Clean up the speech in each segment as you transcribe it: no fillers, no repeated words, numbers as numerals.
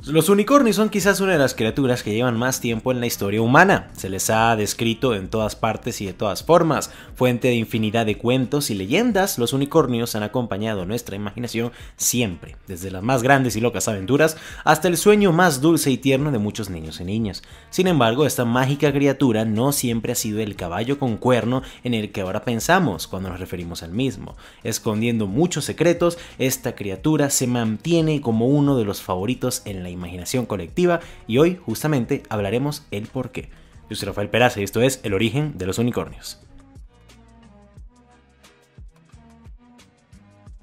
Los unicornios son quizás una de las criaturas que llevan más tiempo en la historia humana. Se les ha descrito en todas partes y de todas formas. Fuente de infinidad de cuentos y leyendas, los unicornios han acompañado nuestra imaginación siempre, desde las más grandes y locas aventuras hasta el sueño más dulce y tierno de muchos niños y niñas. Sin embargo, esta mágica criatura no siempre ha sido el caballo con cuerno en el que ahora pensamos cuando nos referimos al mismo. Escondiendo muchos secretos, esta criatura se mantiene como uno de los favoritos en la imaginación colectiva y hoy justamente hablaremos el porqué. Yo soy Rafael Peraza y esto es El origen de los unicornios.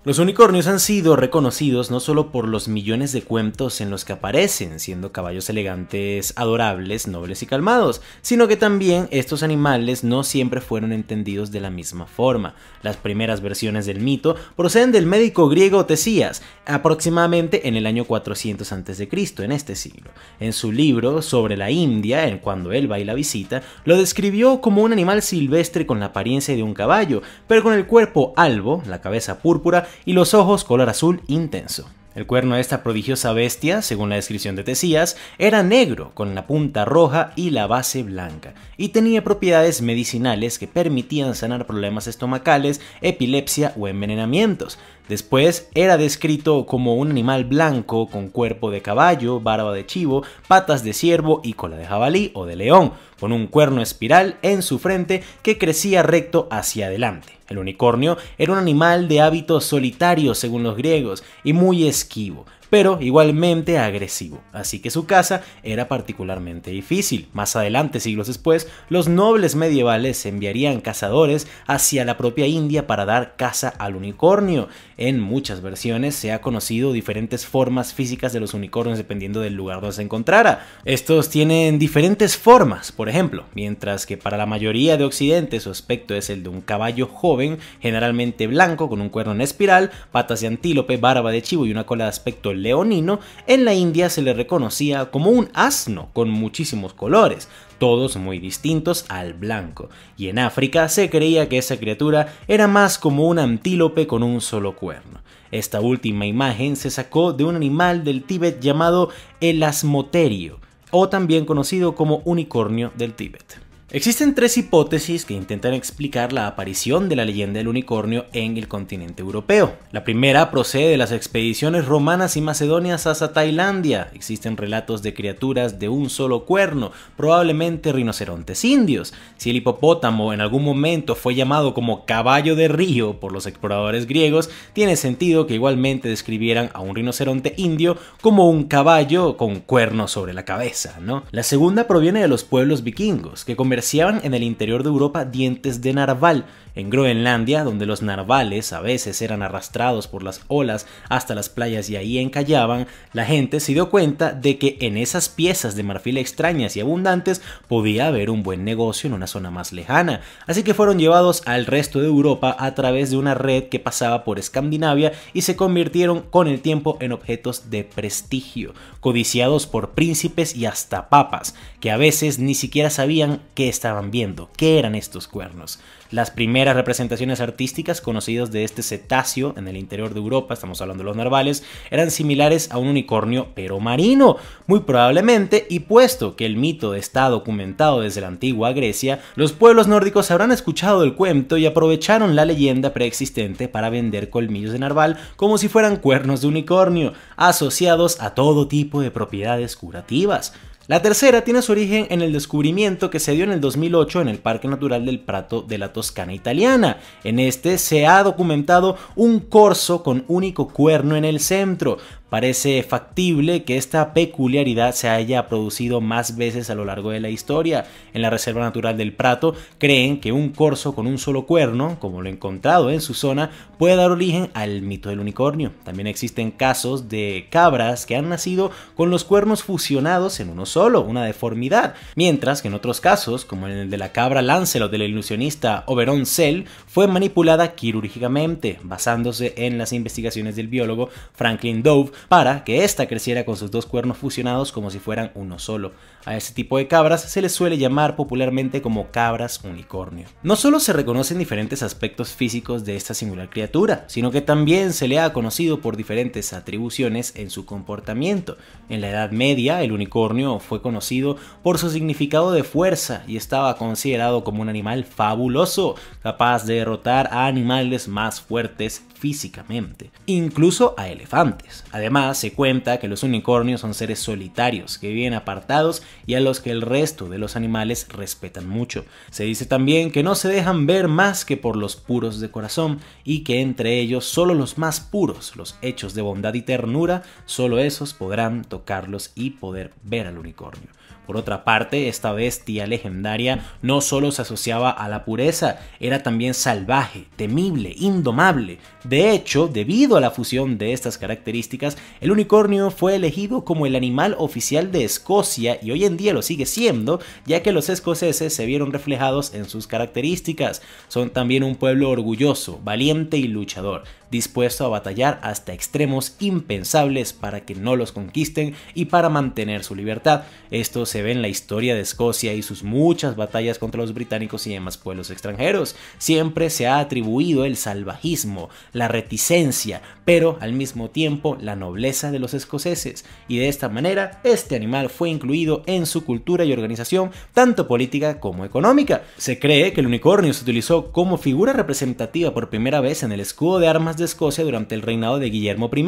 Los unicornios han sido reconocidos no solo por los millones de cuentos en los que aparecen, siendo caballos elegantes, adorables, nobles y calmados, sino que también estos animales no siempre fueron entendidos de la misma forma. Las primeras versiones del mito proceden del médico griego Tesías, aproximadamente en el año 400 a.C., en este siglo. En su libro sobre la India, en cuando él va y la visita, lo describió como un animal silvestre con la apariencia de un caballo, pero con el cuerpo albo, la cabeza púrpura y los ojos color azul intenso. El cuerno de esta prodigiosa bestia, según la descripción de Tesías, era negro, con la punta roja y la base blanca, y tenía propiedades medicinales que permitían sanar problemas estomacales, epilepsia o envenenamientos. Después era descrito como un animal blanco con cuerpo de caballo, barba de chivo, patas de ciervo y cola de jabalí o de león, con un cuerno espiral en su frente que crecía recto hacia adelante. El unicornio era un animal de hábitos solitarios según los griegos y muy esquivo, pero igualmente agresivo, así que su caza era particularmente difícil. Más adelante, siglos después, los nobles medievales enviarían cazadores hacia la propia India para dar caza al unicornio. En muchas versiones se ha conocido diferentes formas físicas de los unicornios dependiendo del lugar donde se encontrara. Estos tienen diferentes formas, por ejemplo, mientras que para la mayoría de Occidente su aspecto es el de un caballo joven, generalmente blanco, con un cuerno en espiral, patas de antílope, barba de chivo y una cola de aspecto leonino, en la India se le reconocía como un asno con muchísimos colores, todos muy distintos al blanco, y en África se creía que esa criatura era más como un antílope con un solo cuerno. Esta última imagen se sacó de un animal del Tíbet llamado el asmoterio, o también conocido como unicornio del Tíbet. Existen tres hipótesis que intentan explicar la aparición de la leyenda del unicornio en el continente europeo. La primera procede de las expediciones romanas y macedonias hasta Tailandia. Existen relatos de criaturas de un solo cuerno, probablemente rinocerontes indios. Si el hipopótamo en algún momento fue llamado como caballo de río por los exploradores griegos, tiene sentido que igualmente describieran a un rinoceronte indio como un caballo con cuernos sobre la cabeza, ¿no? La segunda proviene de los pueblos vikingos, que comerciaban en el interior de Europa dientes de narval. En Groenlandia, donde los narvales a veces eran arrastrados por las olas hasta las playas y ahí encallaban, la gente se dio cuenta de que en esas piezas de marfil extrañas y abundantes podía haber un buen negocio en una zona más lejana, así que fueron llevados al resto de Europa a través de una red que pasaba por Escandinavia y se convirtieron con el tiempo en objetos de prestigio, codiciados por príncipes y hasta papas, que a veces ni siquiera sabían qué estaban viendo, qué eran estos cuernos. Las primeras representaciones artísticas conocidas de este cetáceo en el interior de Europa, estamos hablando de los narvales, eran similares a un unicornio pero marino, muy probablemente, y puesto que el mito está documentado desde la antigua Grecia, los pueblos nórdicos habrán escuchado el cuento y aprovecharon la leyenda preexistente para vender colmillos de narval como si fueran cuernos de unicornio, asociados a todo tipo de propiedades curativas. La tercera tiene su origen en el descubrimiento que se dio en el 2008 en el Parque Natural del Prato de la Toscana italiana. En este se ha documentado un corzo con único cuerno en el centro. Parece factible que esta peculiaridad se haya producido más veces a lo largo de la historia. En la Reserva Natural del Prato creen que un corzo con un solo cuerno, como lo encontrado en su zona, puede dar origen al mito del unicornio. También existen casos de cabras que han nacido con los cuernos fusionados en uno solo, una deformidad, mientras que en otros casos, como en el de la cabra Lancelot del ilusionista Oberon Zell, fue manipulada quirúrgicamente, basándose en las investigaciones del biólogo Franklin Dove, para que ésta creciera con sus dos cuernos fusionados como si fueran uno solo. A este tipo de cabras se les suele llamar popularmente como cabras unicornio. No solo se reconocen diferentes aspectos físicos de esta singular criatura, sino que también se le ha conocido por diferentes atribuciones en su comportamiento. En la Edad Media, el unicornio fue conocido por su significado de fuerza y estaba considerado como un animal fabuloso, capaz de derrotar a animales más fuertes físicamente, incluso a elefantes. Además, se cuenta que los unicornios son seres solitarios que viven apartados y a los que el resto de los animales respetan mucho. Se dice también que no se dejan ver más que por los puros de corazón y que entre ellos solo los más puros, los hechos de bondad y ternura, solo esos podrán tocarlos y poder ver al unicornio. Por otra parte, esta bestia legendaria no solo se asociaba a la pureza, era también salvaje, temible, indomable. De hecho, debido a la fusión de estas características, el unicornio fue elegido como el animal oficial de Escocia y hoy en día lo sigue siendo, ya que los escoceses se vieron reflejados en sus características. Son también un pueblo orgulloso, valiente y luchador, dispuesto a batallar hasta extremos impensables para que no los conquisten y para mantener su libertad. Esto se ve en la historia de Escocia y sus muchas batallas contra los británicos y demás pueblos extranjeros. Siempre se ha atribuido el salvajismo, la reticencia, pero al mismo tiempo la nobleza de los escoceses, y de esta manera este animal fue incluido en su cultura y organización tanto política como económica. Se cree que el unicornio se utilizó como figura representativa por primera vez en el escudo de armas de Escocia durante el reinado de Guillermo I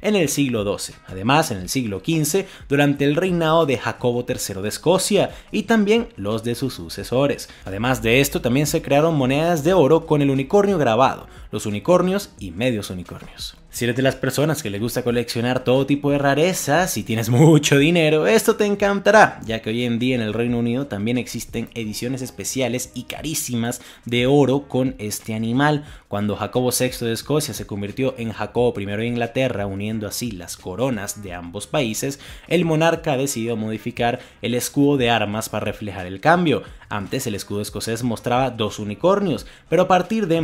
en el siglo XII, además en el siglo XV durante el reinado de Jacobo III de Escocia y también los de sus sucesores. Además de esto, también se crearon monedas de oro con el unicornio grabado, los unicornios y medios unicornios. Si eres de las personas que les gusta coleccionar todo tipo de rarezas y tienes mucho dinero, esto te encantará, ya que hoy en día en el Reino Unido también existen ediciones especiales y carísimas de oro con este animal. Cuando Jacobo VI de Escocia se convirtió en Jacobo I de Inglaterra, uniendo así las coronas de ambos países, el monarca decidió modificar el escudo de armas para reflejar el cambio. Antes el escudo escocés mostraba dos unicornios, pero a partir de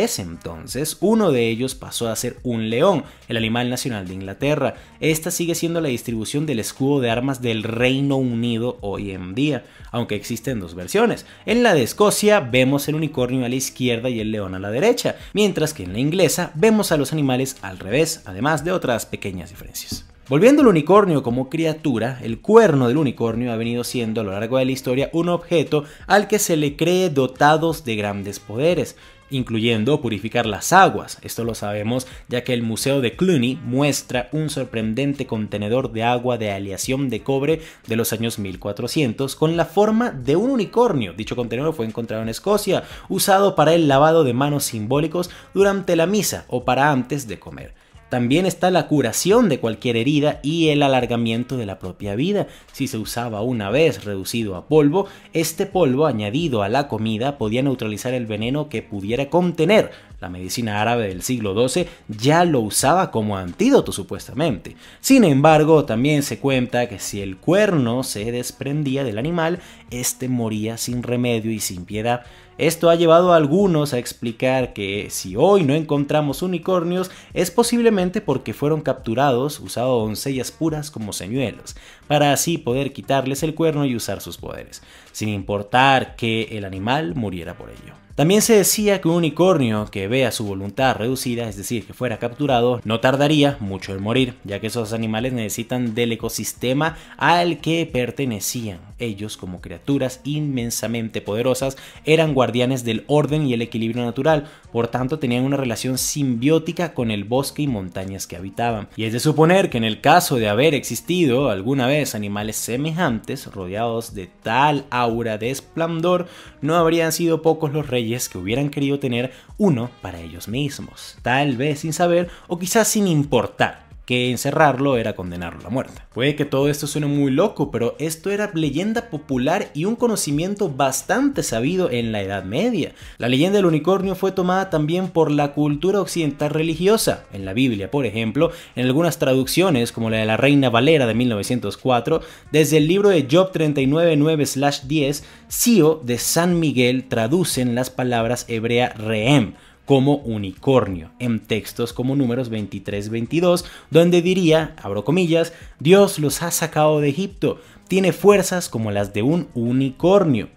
ese entonces, uno de ellos pasó a ser un león, el animal nacional de Inglaterra. Esta sigue siendo la distribución del escudo de armas del Reino Unido hoy en día, aunque existen dos versiones. En la de Escocia vemos el unicornio a la izquierda y el león a la derecha, mientras que en la inglesa vemos a los animales al revés, además de otras pequeñas diferencias. Volviendo al unicornio como criatura, el cuerno del unicornio ha venido siendo a lo largo de la historia un objeto al que se le cree dotados de grandes poderes, incluyendo purificar las aguas. Esto lo sabemos ya que el Museo de Cluny muestra un sorprendente contenedor de agua de aleación de cobre de los años 1400 con la forma de un unicornio. Dicho contenedor fue encontrado en Escocia, usado para el lavado de manos simbólicos durante la misa o para antes de comer. También está la curación de cualquier herida y el alargamiento de la propia vida. Si se usaba una vez reducido a polvo, este polvo añadido a la comida podía neutralizar el veneno que pudiera contener. La medicina árabe del siglo XII ya lo usaba como antídoto supuestamente. Sin embargo, también se cuenta que si el cuerno se desprendía del animal, este moría sin remedio y sin piedad. Esto ha llevado a algunos a explicar que si hoy no encontramos unicornios es posiblemente porque fueron capturados usando doncellas puras como señuelos, para así poder quitarles el cuerno y usar sus poderes, sin importar que el animal muriera por ello. También se decía que un unicornio que vea su voluntad reducida, es decir, que fuera capturado, no tardaría mucho en morir, ya que esos animales necesitan del ecosistema al que pertenecían. Ellos, como criaturas inmensamente poderosas, eran guardianes del orden y el equilibrio natural, por tanto tenían una relación simbiótica con el bosque y montañas que habitaban. Y es de suponer que en el caso de haber existido alguna vez animales semejantes, rodeados de tal aura de esplendor, no habrían sido pocos los reyes que hubieran querido tener uno para ellos mismos, tal vez sin saber o quizás sin importar que encerrarlo era condenarlo a la muerte. Puede que todo esto suene muy loco, pero esto era leyenda popular y un conocimiento bastante sabido en la Edad Media. La leyenda del unicornio fue tomada también por la cultura occidental religiosa. En la Biblia, por ejemplo, en algunas traducciones, como la de la Reina Valera de 1904, desde el libro de Job 39:9-10, Sio de San Miguel traducen las palabras hebrea Rehem, como unicornio, en textos como Números 23-22, donde diría, abro comillas, Dios los ha sacado de Egipto, tiene fuerzas como las de un unicornio.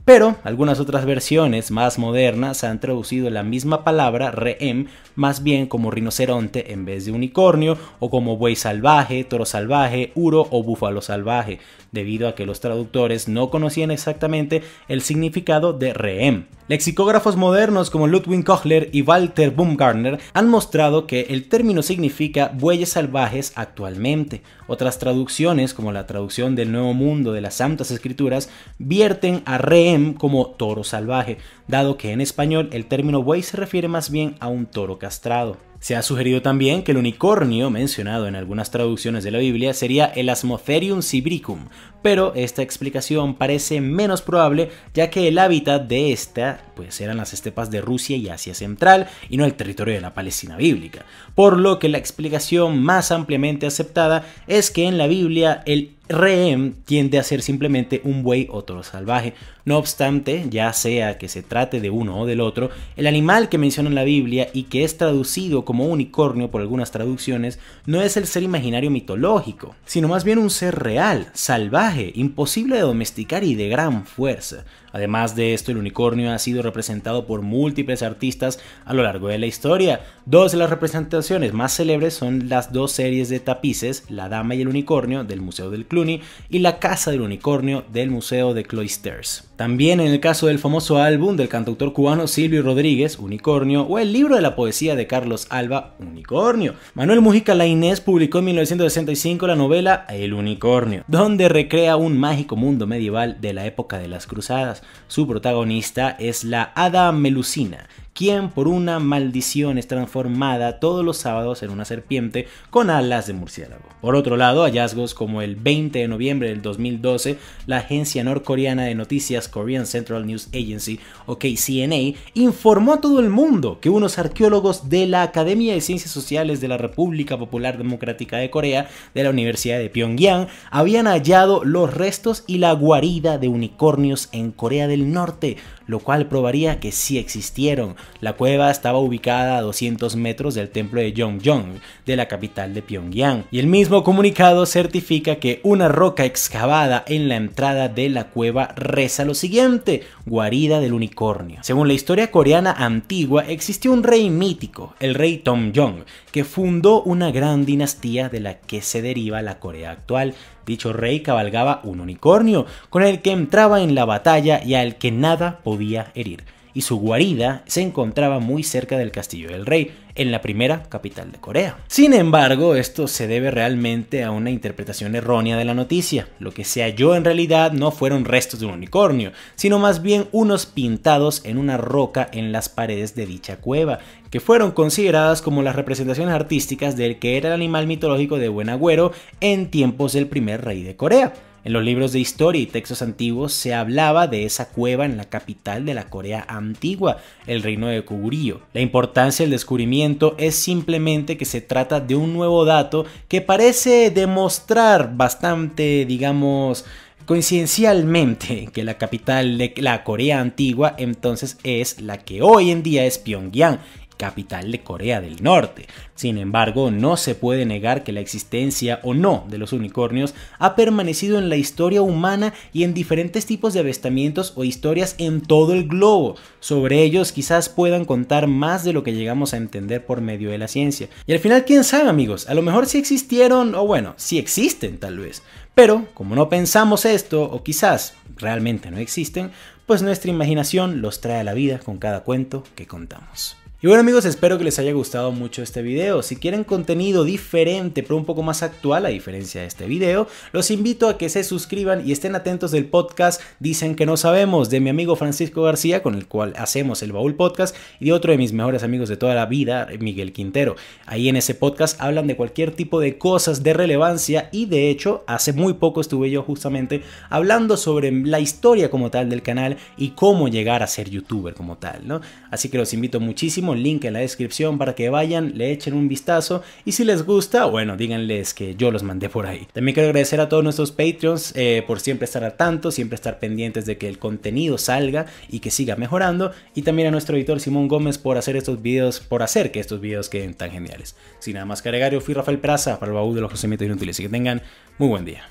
Pero algunas otras versiones más modernas han traducido la misma palabra reem más bien como rinoceronte en vez de unicornio, o como buey salvaje, toro salvaje, uro o búfalo salvaje, debido a que los traductores no conocían exactamente el significado de reem. Lexicógrafos modernos como Ludwig Kochler y Walter Baumgartner han mostrado que el término significa bueyes salvajes actualmente. Otras traducciones, como la traducción del Nuevo Mundo de las Santas Escrituras, vierten a reem como toro salvaje, dado que en español el término buey se refiere más bien a un toro castrado. Se ha sugerido también que el unicornio mencionado en algunas traducciones de la Biblia sería el Asmotherium sibricum, pero esta explicación parece menos probable, ya que el hábitat de esta pues eran las estepas de Rusia y Asia Central y no el territorio de la Palestina bíblica, por lo que la explicación más ampliamente aceptada es que en la Biblia el reem tiende a ser simplemente un buey o toro salvaje. No obstante, ya sea que se trate de uno o del otro, el animal que menciona en la Biblia y que es traducido como unicornio por algunas traducciones no es el ser imaginario mitológico, sino más bien un ser real, salvaje, imposible de domesticar y de gran fuerza. Además de esto, el unicornio ha sido representado por múltiples artistas a lo largo de la historia. Dos de las representaciones más célebres son las dos series de tapices, La Dama y el Unicornio del Museo del Cluny y La Casa del Unicornio del Museo de Cloisters. También en el caso del famoso álbum del cantautor cubano Silvio Rodríguez, Unicornio, o el libro de la poesía de Carlos Alba, Unicornio. Manuel Mujica Lainez publicó en 1965 la novela El Unicornio, donde recrea un mágico mundo medieval de la época de las cruzadas. Su protagonista es la hada Melusina, quien por una maldición es transformada todos los sábados en una serpiente con alas de murciélago. Por otro lado, hallazgos como el 20 de noviembre del 2012, la agencia norcoreana de noticias Korean Central News Agency, o KCNA, informó a todo el mundo que unos arqueólogos de la Academia de Ciencias Sociales de la República Popular Democrática de Corea, de la Universidad de Pyongyang, habían hallado los restos y la guarida de unicornios en Corea del Norte, lo cual probaría que sí existieron. La cueva estaba ubicada a 200 metros del templo de Yongjong, de la capital de Pyongyang, y el mismo comunicado certifica que una roca excavada en la entrada de la cueva reza lo siguiente: guarida del unicornio. Según la historia coreana antigua, existió un rey mítico, el rey Tomjong, que fundó una gran dinastía de la que se deriva la Corea actual. Dicho rey cabalgaba un unicornio, con el que entraba en la batalla y al que nada podía herir, y su guarida se encontraba muy cerca del castillo del rey, en la primera capital de Corea. Sin embargo, esto se debe realmente a una interpretación errónea de la noticia. Lo que se halló en realidad no fueron restos de un unicornio, sino más bien unos pintados en una roca en las paredes de dicha cueva, que fueron consideradas como las representaciones artísticas del que era el animal mitológico de Buen Agüero en tiempos del primer rey de Corea. En los libros de historia y textos antiguos se hablaba de esa cueva en la capital de la Corea antigua, el reino de Goguryeo. La importancia del descubrimiento es simplemente que se trata de un nuevo dato que parece demostrar bastante, digamos, coincidencialmente, que la capital de la Corea antigua entonces es la que hoy en día es Pyongyang, capital de Corea del Norte. Sin embargo, no se puede negar que la existencia o no de los unicornios ha permanecido en la historia humana y en diferentes tipos de avistamientos o historias en todo el globo. Sobre ellos quizás puedan contar más de lo que llegamos a entender por medio de la ciencia. Y al final, quién sabe, amigos, a lo mejor sí existieron, o bueno, sí existen tal vez. Pero como no pensamos esto, o quizás realmente no existen, pues nuestra imaginación los trae a la vida con cada cuento que contamos. Y bueno, amigos, espero que les haya gustado mucho este video. Si quieren contenido diferente pero un poco más actual a diferencia de este video, los invito a que se suscriban y estén atentos del podcast Dicen que no sabemos, de mi amigo Francisco García, con el cual hacemos el Baúl Podcast, y de otro de mis mejores amigos de toda la vida, Miguel Quintero. Ahí en ese podcast hablan de cualquier tipo de cosas de relevancia, y de hecho hace muy poco estuve yo justamente hablando sobre la historia como tal del canal y cómo llegar a ser youtuber como tal, ¿no? Así que los invito muchísimo. mismo link en la descripción para que vayan, le echen un vistazo y si les gusta, bueno, díganles que yo los mandé por ahí. También quiero agradecer a todos nuestros Patreons por siempre estar al tanto, siempre estar pendientes de que el contenido salga y que siga mejorando, y también a nuestro editor Simón Gómez por hacer estos videos, por hacer que estos videos queden tan geniales. Sin nada más que agregar, yo fui Rafael Peraza para el baúl de los conocimientos inútiles y que tengan muy buen día.